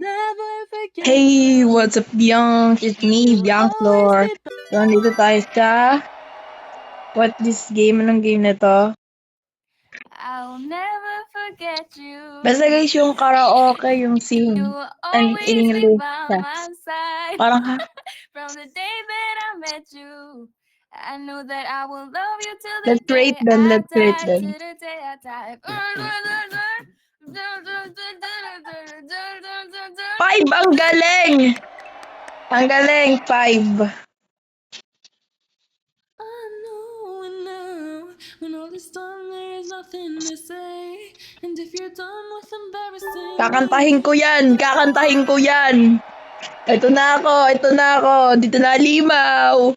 never forget Hey, you. what's up, Bianc? It's me, You'll Bianc always Lord. be So, nandito tayo sa What This Game? Anong game na to? I'll never forget you. Basta guys, yung karaoke, yung sing, You will and always be English by siya. my side. Parang, From the day that I met you, I knew that I will love you till the let's rate day them, I let's rate die. them. To the day I die. 5! Ang galing! Ang galing, 5. I know when all is done there is nothing to say. And if you're done with embarrassing Kakantahin me, ko yan, kakantahin ko yan. Ito na ako, dito na limaw.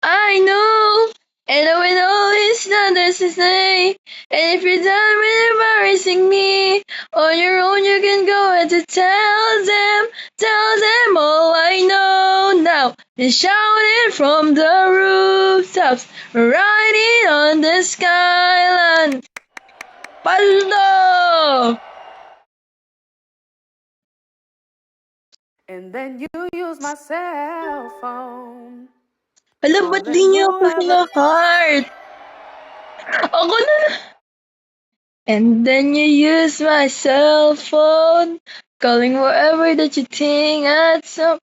I know, and I know it's not necessary. And if you're done with embarrassing me, on your own you can go and to tell them all I know now. And shout it from the rooftops, riding on the skyline. Paldo! and then you use my cell phone. Alam, ba't di Calling niyo ako whoever. heart? Ako na. And then you use my cell phone, calling wherever that you think at some.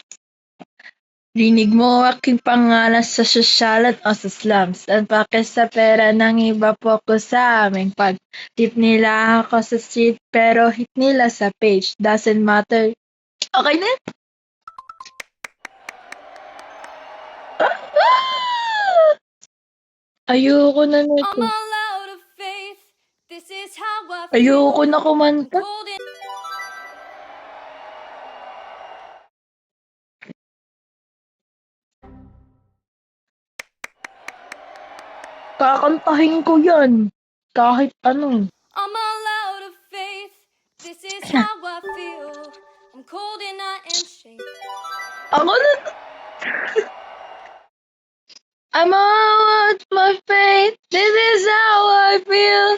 Rinig mo aking pangalan sa sosyal at o sa slums. At pake sa pera ng iba po ko sa aming pag-tip nila ako sa street pero hit nila sa page. Doesn't matter. Okay na? Ayoko na I'm nito. all out of faith. This is how I Ayoko feel. na I'm kumanta. cold in. Kakantahin ko yan. Kahit ano. I'm all out of faith. This is how I feel. I'm cold and I am shaken. Ako na. I'm all out my faith. This is how I feel.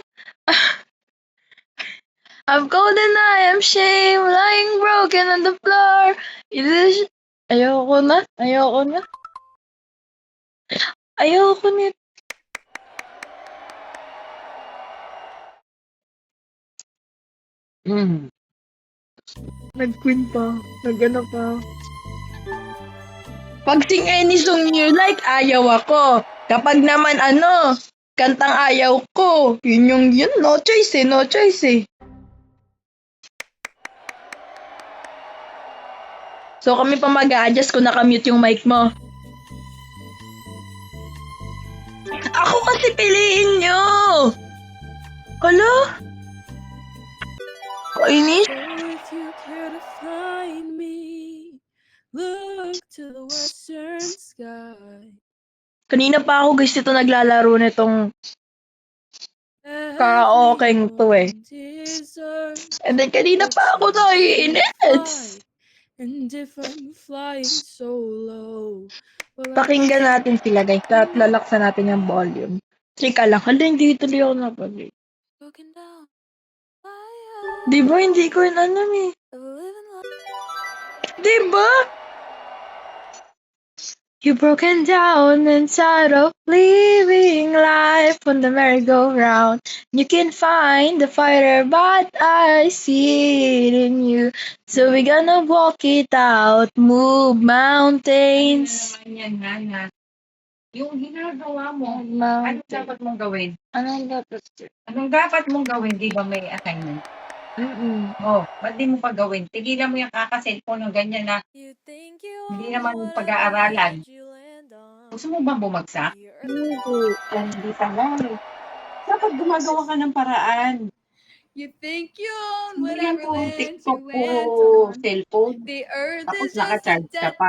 I'm cold and I am shame, lying broken on the floor. It is. Ayoko na. Ayoko na. Ayoko nito. Nag-queen pa. Nag-ano pa. Pag sing any song you like, ayaw ako. Kapag naman ano, kantang ayaw ko. Yun, no choice eh, no choice eh. So kami pa mag-a-adjust kung naka-mute yung mic mo. Ako kasi piliin nyo! Hala? Kainis? Oh, if you care to find me, look to the western sky. Kanina pa ako guys ito naglalaro nitong karaoke to eh. And then kanina pa ako naiinit. And if I'm flying so low, well, Pakinggan natin sila guys at lalaksan natin yung volume. Trika lang. Hala, hindi tuloy ako napag broken down. Di ba hindi ko yun alam eh. Di ba? You're broken down and tired of living life on the merry-go-round. You can find the fighter, but I see it in you. So we're gonna walk it out, move mountains. Yan nga. Yung ginagawa mo, anong Mountains. dapat mong gawin? Anong dapat? Anong dapat mong gawin? Di ba may assignment? Oh, ba't di mo pa gawin? Tigilan mo yung kaka-cellphone ng ganyan na hindi naman yung pag-aaralan. Gusto mo ba bumagsak? Hindi pa lang. Dapat gumagawa ka ng paraan. You think you own Hindi yan whatever puro land TikTok, you went puro on. cellphone. The earth Tapos is just a naka-charge ka dead pa.